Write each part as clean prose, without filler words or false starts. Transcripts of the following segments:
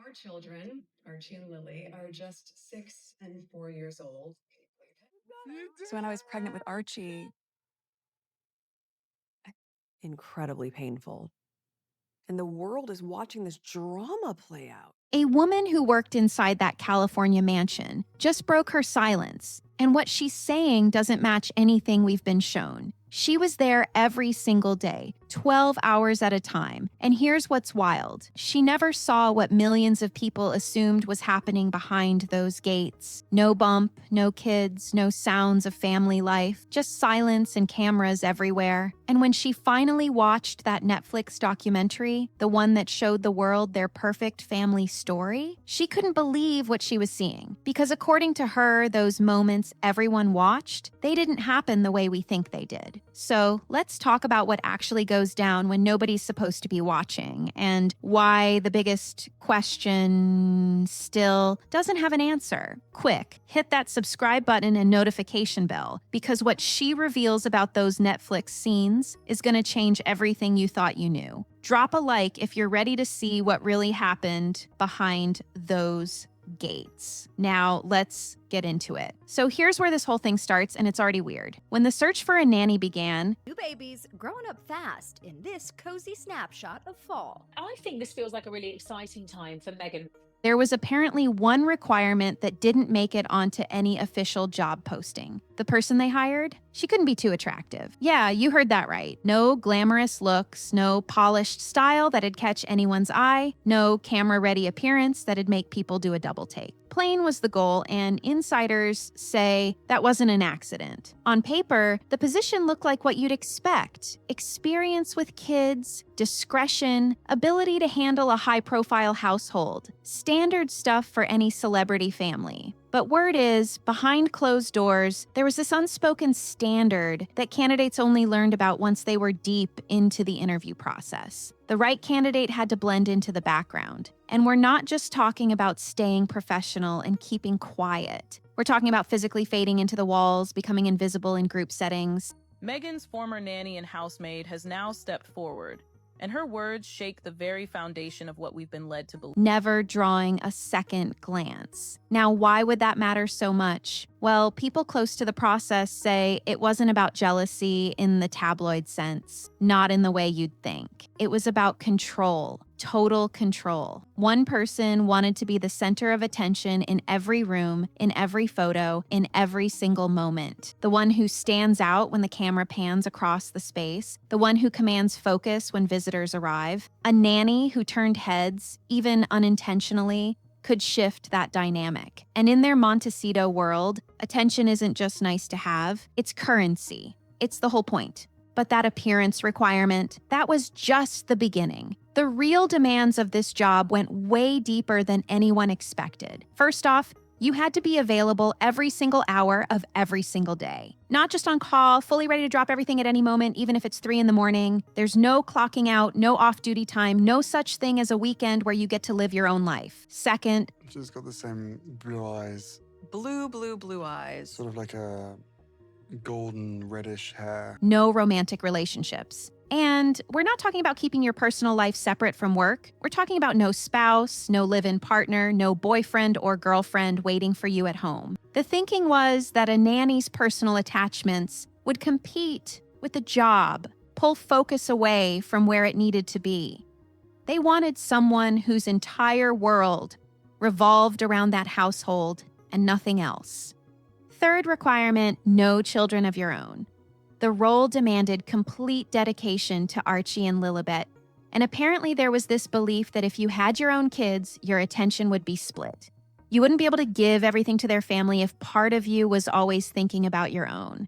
Our children, Archie and Lily, are just 6 and 4 years old. So when I was pregnant with Archie, incredibly painful. And the world is watching this drama play out. A woman who worked inside that California mansion just broke her silence, and what she's saying doesn't match anything we've been shown. She was there every single day, 12 hours at a time. And here's what's wild. She never saw what millions of people assumed was happening behind those gates. No bump, no kids, no sounds of family life, just silence and cameras everywhere. And when she finally watched that Netflix documentary, the one that showed the world their perfect family story, she couldn't believe what she was seeing. Because according to her, those moments everyone watched, they didn't happen the way we think they did. So let's talk about what actually goes down when nobody's supposed to be watching, and why the biggest question still doesn't have an answer. Quick, hit that subscribe button and notification bell, because what she reveals about those Netflix scenes is going to change everything you thought you knew. Drop a like if you're ready to see what really happened behind those gates. Now, let's get into it. So here's where this whole thing starts, and it's already weird. When the search for a nanny began, New babies growing up fast in this cozy snapshot of fall. I think this feels like a really exciting time for Meghan. there was apparently one requirement that didn't make it onto any official job posting. The person they hired? She couldn't be too attractive. Yeah, you heard that right. No glamorous looks, no polished style that'd catch anyone's eye, no camera-ready appearance that'd make people do a double take. Plain was the goal, and insiders say that wasn't an accident. On paper, the position looked like what you'd expect. Experience with kids, discretion, ability to handle a high-profile household. Standard stuff for any celebrity family. But word is, behind closed doors, there was this unspoken standard that candidates only learned about once they were deep into the interview process. The right candidate had to blend into the background. And we're not just talking about staying professional and keeping quiet. We're talking about physically fading into the walls, becoming invisible in group settings. Meghan's former nanny and housemaid has now stepped forward, and her words shake the very foundation of what we've been led to believe. Never drawing a second glance. Now, why would that matter so much? Well, people close to the process say it wasn't about jealousy in the tabloid sense, not in the way you'd think. It was about control, total control. One person wanted to be the center of attention in every room, in every photo, in every single moment. The one who stands out when the camera pans across the space, the one who commands focus when visitors arrive. A nanny who turned heads, even unintentionally, could shift that dynamic. And in their Montecito world, attention isn't just nice to have, it's currency. It's the whole point. But that appearance requirement, that was just the beginning. The real demands of this job went way deeper than anyone expected. First off, you had to be available every single hour of every single day. Not just on call, fully ready to drop everything at any moment, even if it's 3 in. There's no clocking out, no off-duty time, no such thing as a weekend where you get to live your own life. Second, she's got the same blue eyes. Blue eyes. Sort of like a golden reddish hair. no romantic relationships. And we're not talking about keeping your personal life separate from work. We're talking about no spouse, no live-in partner, no boyfriend or girlfriend waiting for you at home. The thinking was that a nanny's personal attachments would compete with the job, pull focus away from where it needed to be. They wanted someone whose entire world revolved around that household and nothing else. Third requirement, no children of your own. The role demanded complete dedication to Archie and Lilibet, and apparently there was this belief that if you had your own kids, your attention would be split. You wouldn't be able to give everything to their family if part of you was always thinking about your own.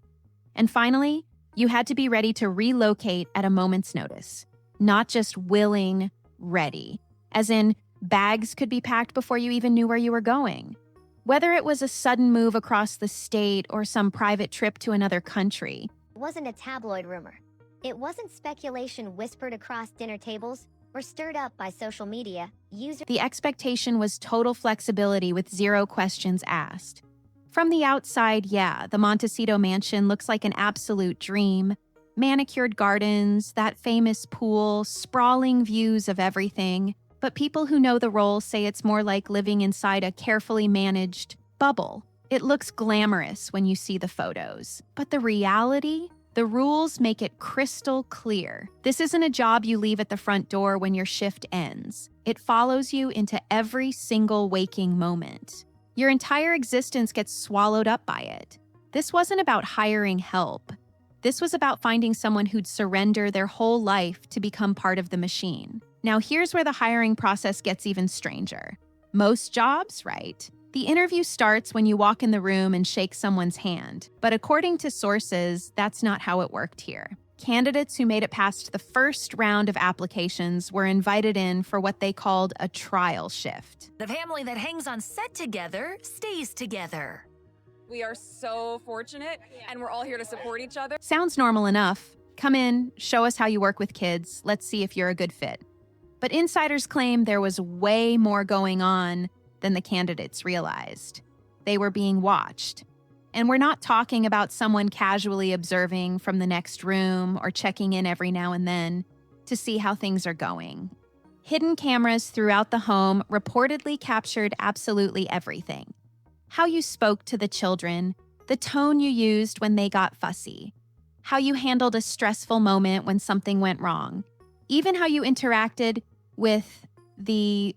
And finally, you had to be ready to relocate at a moment's notice. Not just willing, ready. As in, bags could be packed before you even knew where you were going. Whether it was a sudden move across the state or some private trip to another country, It wasn't a tabloid rumor. It wasn't speculation whispered across dinner tables or stirred up by social media. the expectation was total flexibility with zero questions asked. From the outside, yeah, the Montecito mansion looks like an absolute dream. Manicured gardens, that famous pool, sprawling views of everything. But people who know the role say it's more like living inside a carefully managed bubble. It looks glamorous when you see the photos, but the reality? The rules make it crystal clear. This isn't a job you leave at the front door when your shift ends. It follows you into every single waking moment. Your entire existence gets swallowed up by it. This wasn't about hiring help. This was about finding someone who'd surrender their whole life to become part of the machine. Now, here's where the hiring process gets even stranger. Most jobs, right? The interview starts when you walk in the room and shake someone's hand. But according to sources, that's not how it worked here. Candidates who made it past the first round of applications were invited in for what they called a trial shift. The family that hangs on set together stays together. We are so fortunate, and we're all here to support each other. Sounds normal enough. Come in, show us how you work with kids. Let's see if you're a good fit. But insiders claim there was way more going on than the candidates realized. They were being watched. And we're not talking about someone casually observing from the next room or checking in every now and then to see how things are going. Hidden cameras throughout the home reportedly captured absolutely everything. How you spoke to the children, the tone you used when they got fussy, how you handled a stressful moment when something went wrong, even how you interacted with the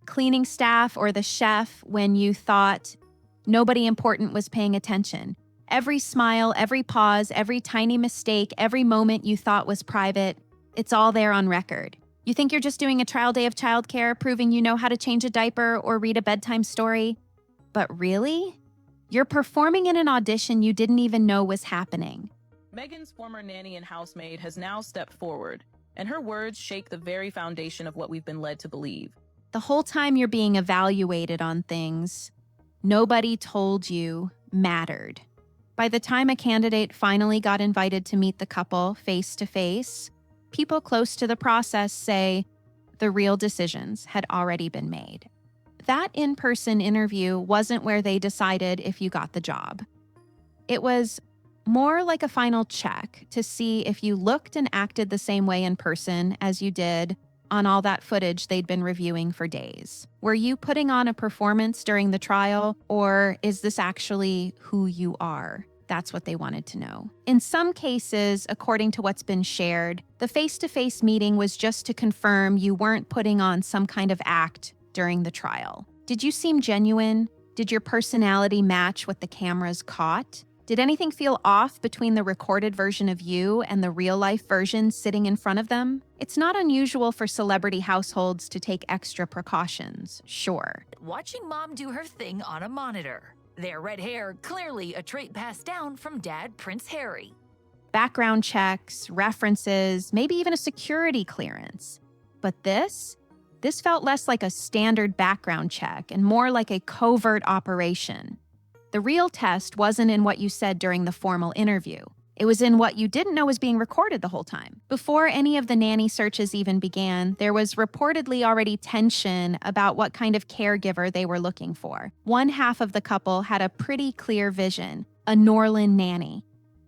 cleaning staff or the chef when you thought nobody important was paying attention. Every smile, every pause, every tiny mistake, every moment you thought was private, it's all there on record. You think you're just doing a trial day of childcare, proving you know how to change a diaper or read a bedtime story? But really? You're performing in an audition you didn't even know was happening. Meghan's former nanny and housemaid has now stepped forward, and her words shake the very foundation of what we've been led to believe. The whole time you're being evaluated on things nobody told you mattered. By the time a candidate finally got invited to meet the couple face to face, people close to the process say the real decisions had already been made. That in-person interview wasn't where they decided if you got the job. It was more like a final check to see if you looked and acted the same way in person as you did on all that footage they'd been reviewing for days. Were you putting on a performance during the trial, or is this actually who you are? That's what they wanted to know. In some cases, according to what's been shared, the face-to-face meeting was just to confirm you weren't putting on some kind of act during the trial. Did you seem genuine? Did your personality match what the cameras caught? Did anything feel off between the recorded version of you and the real-life version sitting in front of them? It's not unusual for celebrity households to take extra precautions, sure. Watching mom do her thing on a monitor. Their red hair, clearly a trait passed down from dad, Prince Harry. Background checks, references, maybe even a security clearance. But this felt less like a standard background check and more like a covert operation. The real test wasn't in what you said during the formal interview. It was in what you didn't know was being recorded the whole time. Before any of the nanny searches even began, there was reportedly already tension about what kind of caregiver they were looking for. One half of the couple had a pretty clear vision, a Norland nanny.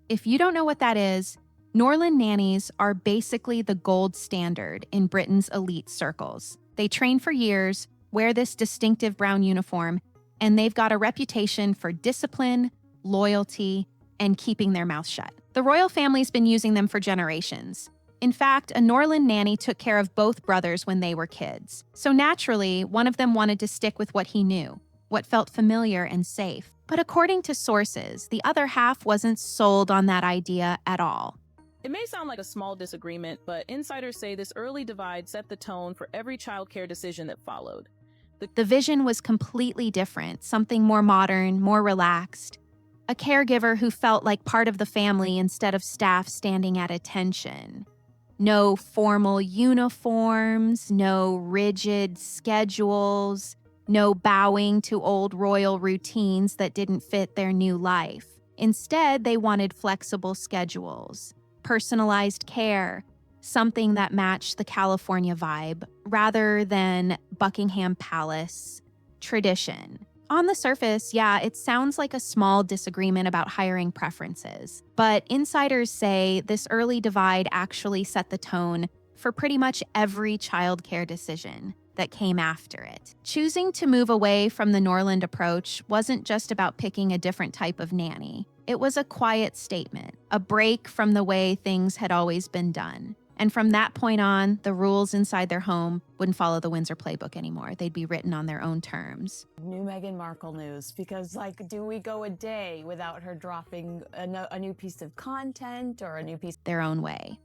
If you don't know what that is, Norland nannies are basically the gold standard in Britain's elite circles. They train for years, wear this distinctive brown uniform, and they've got a reputation for discipline, loyalty, and keeping their mouth shut. The royal family's been using them for generations. In fact, a Norland nanny took care of both brothers when they were kids. So naturally, one of them wanted to stick with what he knew, what felt familiar and safe. But according to sources, the other half wasn't sold on that idea at all. It may sound like a small disagreement, but insiders say this early divide set the tone for every childcare decision that followed. The vision was completely different, something more modern, more relaxed. A caregiver who felt like part of the family instead of staff standing at attention. No formal uniforms, no rigid schedules, no bowing to old royal routines that didn't fit their new life. Instead, they wanted flexible schedules, personalized care, something that matched the California vibe, rather than Buckingham Palace tradition. On the surface, yeah, it sounds like a small disagreement about hiring preferences, but insiders say this early divide actually set the tone for pretty much every childcare decision. that came after it. Choosing to move away from the Norland approach wasn't just about picking a different type of nanny. It was a quiet statement, a break from the way things had always been done. And from that point on, the rules inside their home wouldn't follow the Windsor playbook anymore. They'd be written on their own terms. New Meghan Markle news, because do we go a day without her dropping a new piece of content or a new piece? Their own way.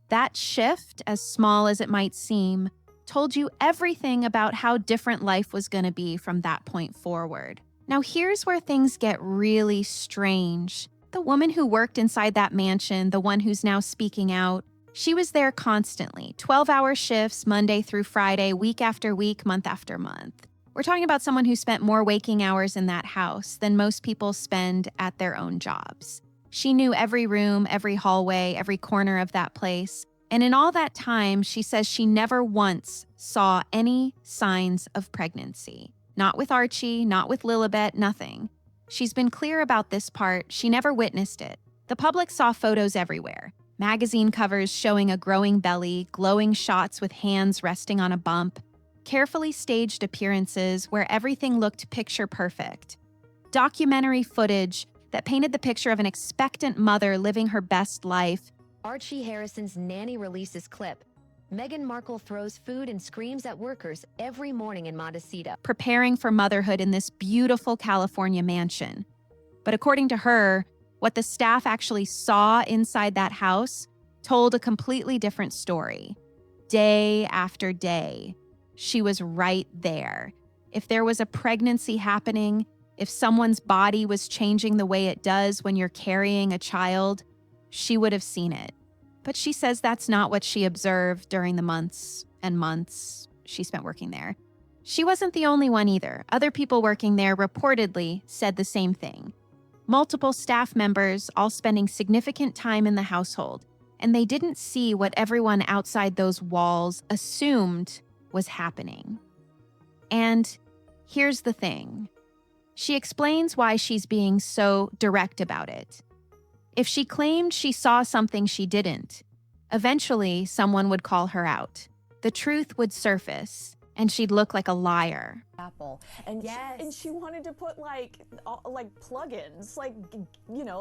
That shift, as small as it might seem, told you everything about how different life was going to be from that point forward. Now here's where things get really strange. The woman who worked inside that mansion, the one who's now speaking out, she was there constantly, 12-hour shifts, Monday through Friday, week after week, month after month. We're talking about someone who spent more waking hours in that house than most people spend at their own jobs. She knew every room, every hallway, every corner of that place. And in all that time, she says she never once saw any signs of pregnancy. Not with Archie, not with Lilibet, nothing. She's been clear about this part. She never witnessed it. The public saw photos everywhere. Magazine covers showing a growing belly, glowing shots with hands resting on a bump, carefully staged appearances where everything looked picture perfect. Documentary footage that painted the picture of an expectant mother living her best life. Archie Harrison's Nanny releases clip. Meghan Markle throws food and screams at workers every morning in Montecito. Preparing for motherhood in this beautiful California mansion. But according to her, what the staff actually saw inside that house told a completely different story. Day after day, she was right there. If there was a pregnancy happening, if someone's body was changing the way it does when you're carrying a child, she would have seen it. But she says that's not what she observed during the months and months she spent working there. She wasn't the only one either. Other people working there reportedly said the same thing. Multiple staff members all spending significant time in the household, and they didn't see what everyone outside those walls assumed was happening. And here's the thing. She explains why she's being so direct about it. If she claimed she saw something she didn't, eventually someone would call her out. The truth would surface, and she'd look like a liar. Apple. And yes. And she wanted to put plugins,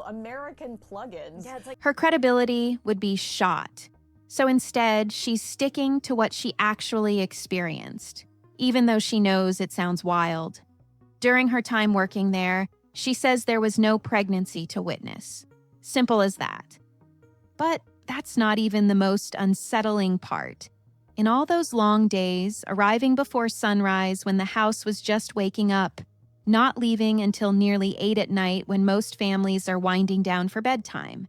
American plugins. Yeah, it's like her credibility would be shot. So instead, she's sticking to what she actually experienced, even though she knows it sounds wild. During her time working there, she says there was no pregnancy to witness. Simple as that. But that's not even the most unsettling part. In all those long days, arriving before sunrise when the house was just waking up, not leaving until nearly 8 at night when most families are winding down for bedtime.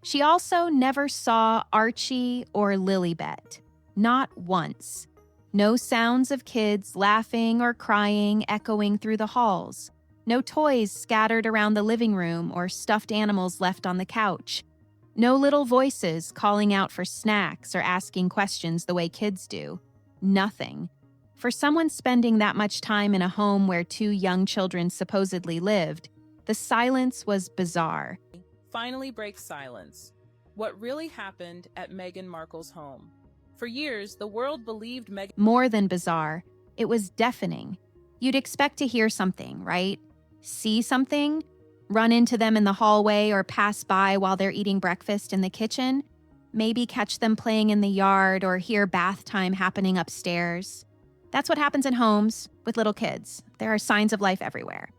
She also never saw Archie or Lilibet. Not once. No sounds of kids laughing or crying echoing through the halls. No toys scattered around the living room or stuffed animals left on the couch. No little voices calling out for snacks or asking questions the way kids do. Nothing. For someone spending that much time in a home where 2 young children supposedly lived, the silence was bizarre. Finally breaks silence. What really happened at Meghan Markle's home? For years, the world believed Meghan... More than bizarre, it was deafening. You'd expect to hear something, right? See something? Run into them in the hallway or pass by while they're eating breakfast in the kitchen? Maybe catch them playing in the yard or hear bath time happening upstairs. That's what happens in homes with little kids. There are signs of life everywhere.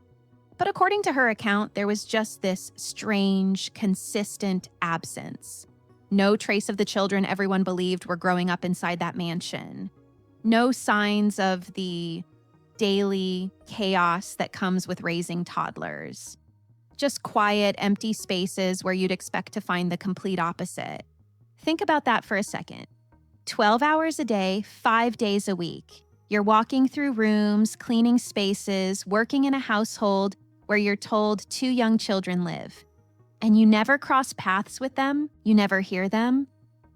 But according to her account, there was just this strange, consistent absence. No trace of the children everyone believed were growing up inside that mansion. No signs of the daily chaos that comes with raising toddlers. Just quiet, empty spaces where you'd expect to find the complete opposite. Think about that for a second. 12 hours a day, 5 days a week. You're walking through rooms, cleaning spaces, working in a household where you're told 2 young children live. And you never cross paths with them, you never hear them,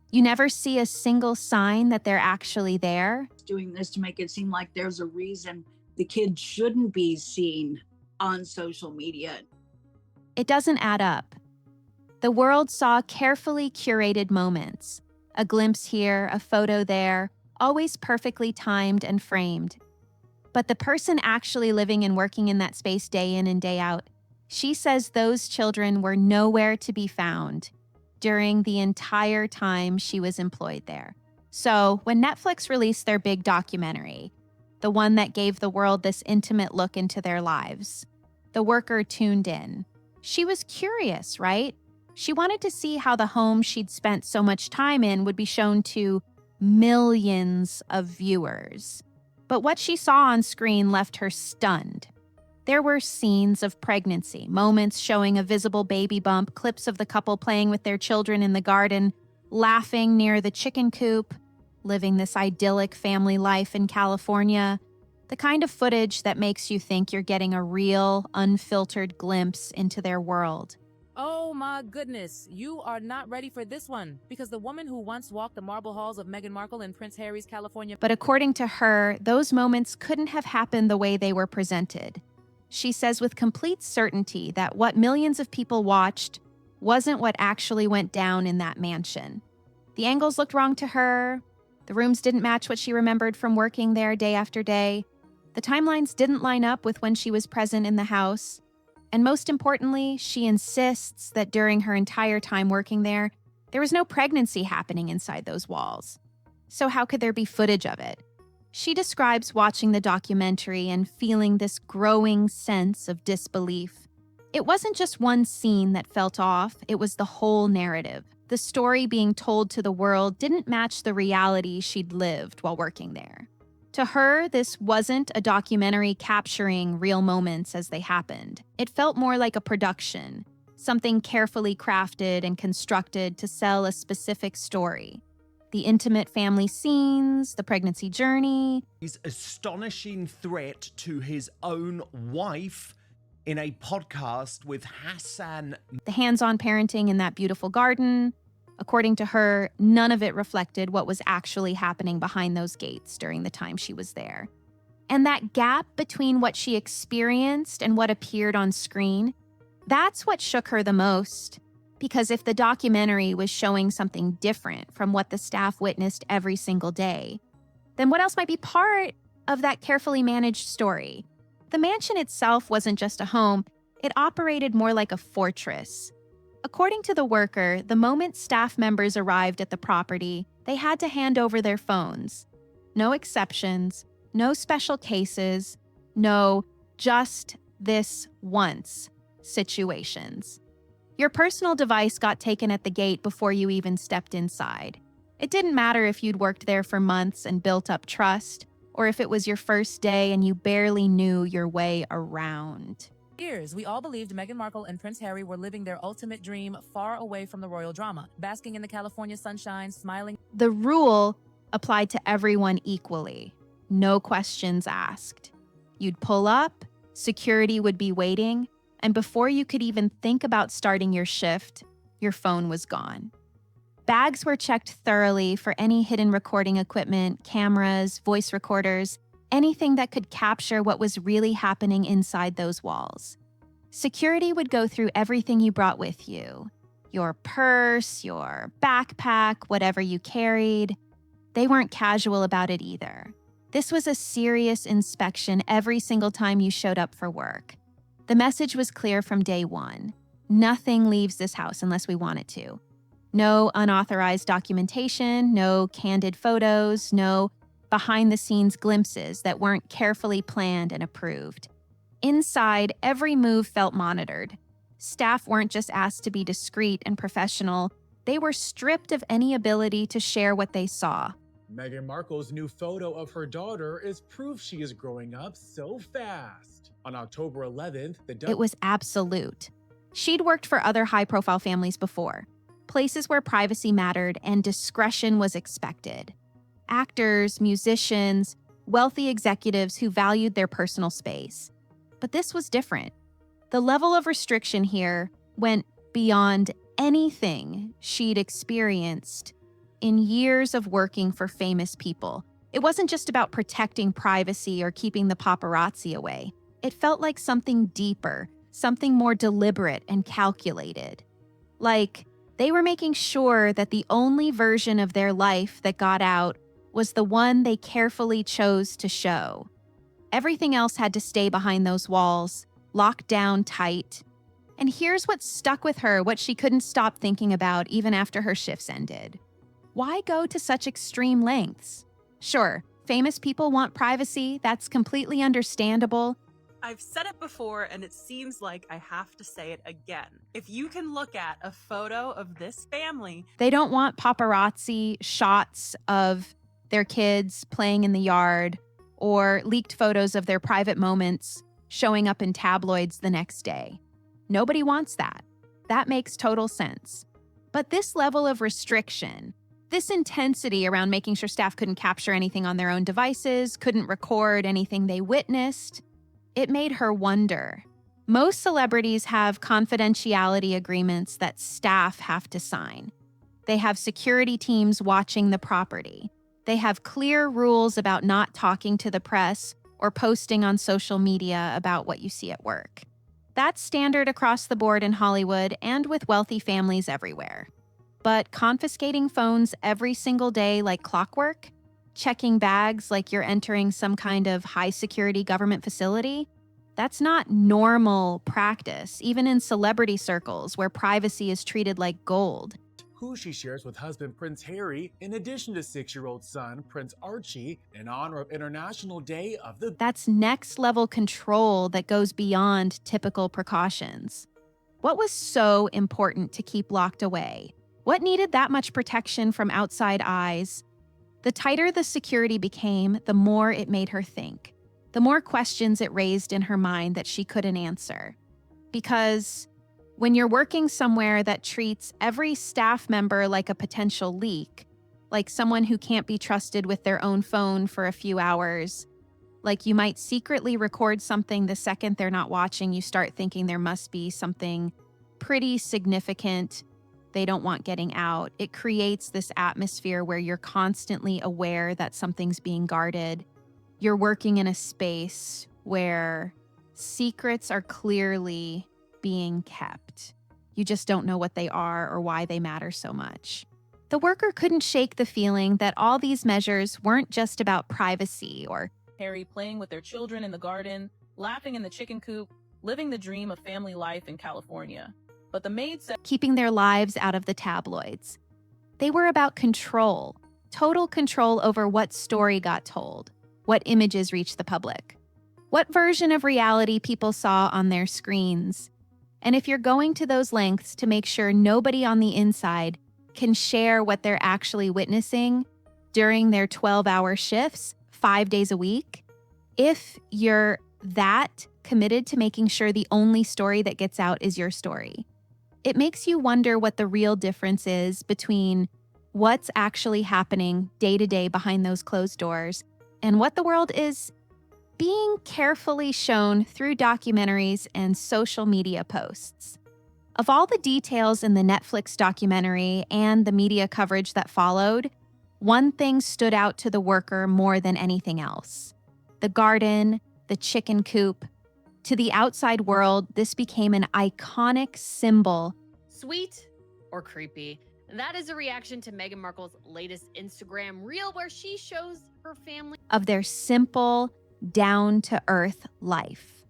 you never see a single sign that they're actually there. Doing this to make it seem like there's a reason the kids shouldn't be seen on social media. It doesn't add up. The world saw carefully curated moments, a glimpse here, a photo there, always perfectly timed and framed. But the person actually living and working in that space day in and day out, she says those children were nowhere to be found during the entire time she was employed there. So when Netflix released their big documentary, the one that gave the world this intimate look into their lives, the worker tuned in. She was curious, right? She wanted to see how the home she'd spent so much time in would be shown to millions of viewers. But what she saw on screen left her stunned. There were scenes of pregnancy, moments showing a visible baby bump, clips of the couple playing with their children in the garden, laughing near the chicken coop, living this idyllic family life in California. The kind of footage that makes you think you're getting a real, unfiltered glimpse into their world. Oh my goodness, you are not ready for this one, because the woman who once walked the marble halls of Meghan Markle and Prince Harry's California... But according to her, those moments couldn't have happened the way they were presented. She says with complete certainty that what millions of people watched wasn't what actually went down in that mansion. The angles looked wrong to her. The rooms didn't match what she remembered from working there day after day. The timelines didn't line up with when she was present in the house. And most importantly, she insists that during her entire time working there was no pregnancy happening inside those walls. So how could there be footage of it? She describes watching the documentary and feeling this growing sense of disbelief. It wasn't just one scene that felt off, it was the whole narrative. The story being told to the world didn't match the reality she'd lived while working there. To her, this wasn't a documentary capturing real moments as they happened. It felt more like a production, something carefully crafted and constructed to sell a specific story. The intimate family scenes, the pregnancy journey. His astonishing threat to his own wife in a podcast with Hassan. The hands-on parenting in that beautiful garden. According to her, none of it reflected what was actually happening behind those gates during the time she was there. And that gap between what she experienced and what appeared on screen, that's what shook her the most. Because if the documentary was showing something different from what the staff witnessed every single day, then what else might be part of that carefully managed story? The mansion itself wasn't just a home, it operated more like a fortress. According to the worker, the moment staff members arrived at the property, they had to hand over their phones. No exceptions, no special cases, no just this once situations. Your personal device got taken at the gate before you even stepped inside. It didn't matter if you'd worked there for months and built up trust, or if it was your first day and you barely knew your way around. Years, we all believed Meghan Markle and Prince Harry were living their ultimate dream far away from the royal drama, basking in the California sunshine, smiling. The rule applied to everyone equally. No questions asked. You'd pull up, security would be waiting, and before you could even think about starting your shift, your phone was gone. Bags were checked thoroughly for any hidden recording equipment, cameras, voice recorders, anything that could capture what was really happening inside those walls. Security would go through everything you brought with you. Your purse, your backpack, whatever you carried. They weren't casual about it either. This was a serious inspection every single time you showed up for work. The message was clear from day one. Nothing leaves this house unless we want it to. No unauthorized documentation, no candid photos, no behind-the-scenes glimpses that weren't carefully planned and approved. Inside, every move felt monitored. Staff weren't just asked to be discreet and professional, they were stripped of any ability to share what they saw. Meghan Markle's new photo of her daughter is proof she is growing up so fast. On October 11th, It was absolute. She'd worked for other high-profile families before, places where privacy mattered and discretion was expected. Actors, musicians, wealthy executives who valued their personal space. But this was different. The level of restriction here went beyond anything she'd experienced in years of working for famous people. It wasn't just about protecting privacy or keeping the paparazzi away. It felt like something deeper, something more deliberate and calculated. Like they were making sure that the only version of their life that got out was the one they carefully chose to show. Everything else had to stay behind those walls, locked down tight. And here's what stuck with her, what she couldn't stop thinking about even after her shifts ended. Why go to such extreme lengths? Sure, famous people want privacy. That's completely understandable. I've said it before, and it seems like I have to say it again. If you can look at a photo of this family, They don't want paparazzi shots of their kids playing in the yard or leaked photos of their private moments showing up in tabloids the next day. Nobody wants that. That makes total sense. But this level of restriction, this intensity around making sure staff couldn't capture anything on their own devices, couldn't record anything they witnessed, it made her wonder. Most celebrities have confidentiality agreements that staff have to sign. They have security teams watching the property. They have clear rules about not talking to the press or posting on social media about what you see at work. That's standard across the board in Hollywood and with wealthy families everywhere. But confiscating phones every single day like clockwork, checking bags like you're entering some kind of high-security government facility, that's not normal practice, even in celebrity circles where privacy is treated like gold. Who she shares with husband Prince Harry, in addition to 6-year-old son Prince Archie, in honor of International Day of the... That's next-level control that goes beyond typical precautions. What was so important to keep locked away? What needed that much protection from outside eyes? The tighter the security became, the more it made her think. The more questions it raised in her mind that she couldn't answer. Because when you're working somewhere that treats every staff member like a potential leak, like someone who can't be trusted with their own phone for a few hours, like you might secretly record something the second they're not watching, you start thinking there must be something pretty significant they don't want getting out. It creates this atmosphere where you're constantly aware that something's being guarded. You're working in a space where secrets are clearly being kept. You just don't know what they are or why they matter so much. The worker couldn't shake the feeling that all these measures weren't just about privacy or Harry playing with their children in the garden, laughing in the chicken coop, living the dream of family life in California. But the maid said keeping their lives out of the tabloids. They were about control, total control over what story got told, what images reached the public, what version of reality people saw on their screens. And if you're going to those lengths to make sure nobody on the inside can share what they're actually witnessing during their 12-hour shifts, 5 days a week, if you're that committed to making sure the only story that gets out is your story, it makes you wonder what the real difference is between what's actually happening day to day behind those closed doors and what the world is being carefully shown through documentaries and social media posts. Of all the details in the Netflix documentary and the media coverage that followed, one thing stood out to the worker more than anything else. The garden, the chicken coop. To the outside world, this became an iconic symbol. Sweet or creepy? That is a reaction to Meghan Markle's latest Instagram reel where she shows her family Of their simple, down-to-earth life.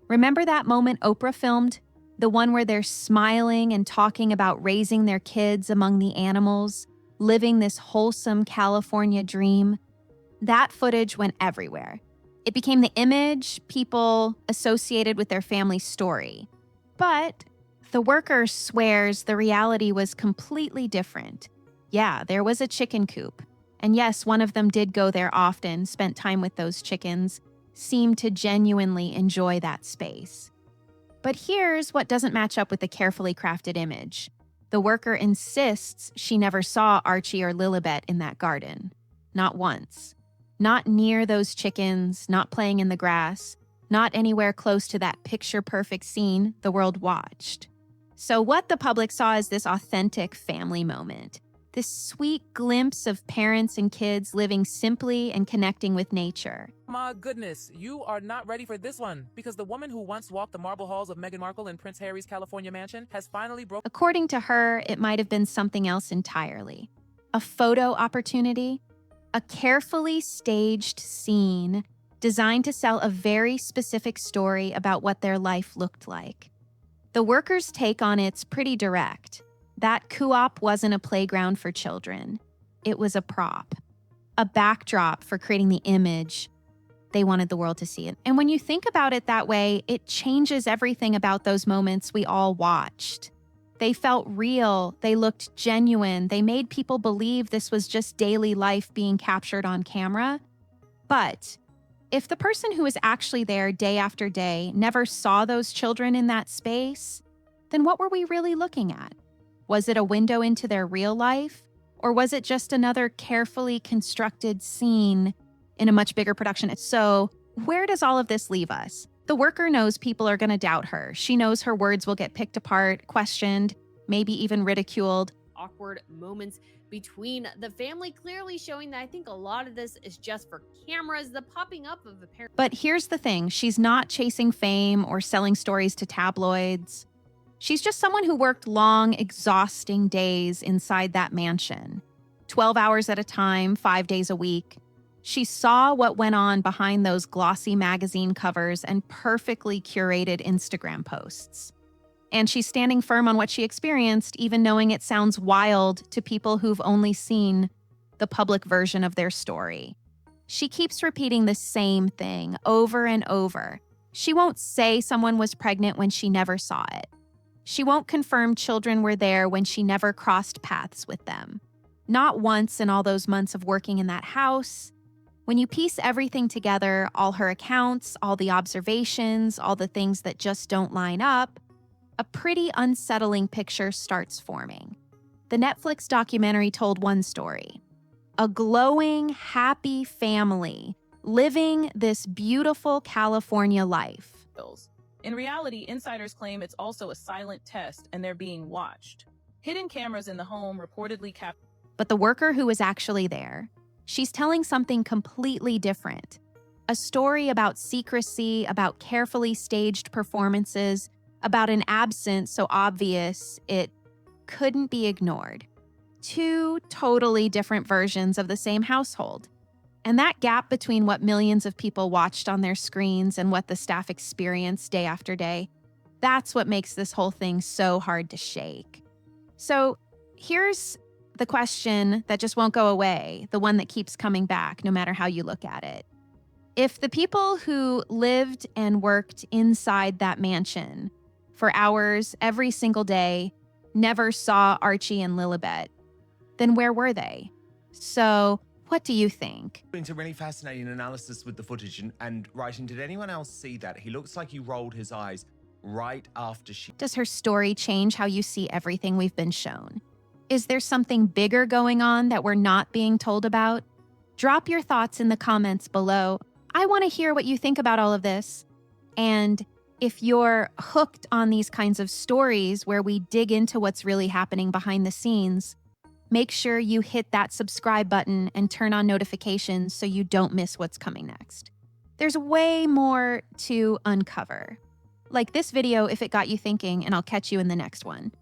Remember that moment Oprah filmed? The one where they're smiling and talking about raising their kids among the animals, living this wholesome California dream? That footage went everywhere. It became the image people associated with their family's story. But the worker swears the reality was completely different. Yeah, there was a chicken coop. And yes, one of them did go there often, spent time with those chickens, seemed to genuinely enjoy that space. But here's what doesn't match up with the carefully crafted image. The worker insists she never saw Archie or Lilibet in that garden. Not once. Not near those chickens, not playing in the grass, not anywhere close to that picture-perfect scene the world watched. So what the public saw is this authentic family moment, this sweet glimpse of parents and kids living simply and connecting with nature. My goodness, you are not ready for this one, because the woman who once walked the marble halls of Meghan Markle in Prince Harry's California mansion has finally broken. According to her, it might have been something else entirely. A photo opportunity, A carefully staged scene designed to sell a very specific story about what their life looked like. The workers' take on it's pretty direct. That co-op wasn't a playground for children. It was a prop, a backdrop for creating the image they wanted the world to see it. And when you think about it that way, it changes everything about those moments we all watched. They felt real. They looked genuine. They made people believe this was just daily life being captured on camera. But if the person who was actually there day after day never saw those children in that space, then what were we really looking at? Was it a window into their real life? Or was it just another carefully constructed scene in a much bigger production? So, where does all of this leave us? The worker knows people are going to doubt her. She knows her words will get picked apart, questioned, maybe even ridiculed. Awkward moments between the family, clearly showing that I think a lot of this is just for cameras, the popping up of apparent. But here's the thing, she's not chasing fame or selling stories to tabloids. She's just someone who worked long, exhausting days inside that mansion, 12 hours at a time, 5 days a week. She saw what went on behind those glossy magazine covers and perfectly curated Instagram posts. And she's standing firm on what she experienced, even knowing it sounds wild to people who've only seen the public version of their story. She keeps repeating the same thing over and over. She won't say someone was pregnant when she never saw it. She won't confirm children were there when she never crossed paths with them. Not once in all those months of working in that house. When you piece everything together, all her accounts, all the observations, all the things that just don't line up, a pretty unsettling picture starts forming. The Netflix documentary told one story. A glowing, happy family living this beautiful California life. In reality, insiders claim it's also a silent test and they're being watched. Hidden cameras in the home reportedly captured. But the worker who was actually there, she's telling something completely different. A story about secrecy, about carefully staged performances, about an absence so obvious it couldn't be ignored. Two totally different versions of the same household. And that gap between what millions of people watched on their screens and what the staff experienced day after day, that's what makes this whole thing so hard to shake. So here's the question that just won't go away, the one that keeps coming back no matter how you look at it. If the people who lived and worked inside that mansion for hours every single day never saw Archie and Lilibet, then where were they? So what do you think? It's a really fascinating analysis with the footage and writing, did anyone else see that? He looks like he rolled his eyes right after she... Does her story change how you see everything we've been shown? Is there something bigger going on that we're not being told about? Drop your thoughts in the comments below. I want to hear what you think about all of this. And if you're hooked on these kinds of stories where we dig into what's really happening behind the scenes, make sure you hit that subscribe button and turn on notifications so you don't miss what's coming next. There's way more to uncover. Like this video if it got you thinking, and I'll catch you in the next one.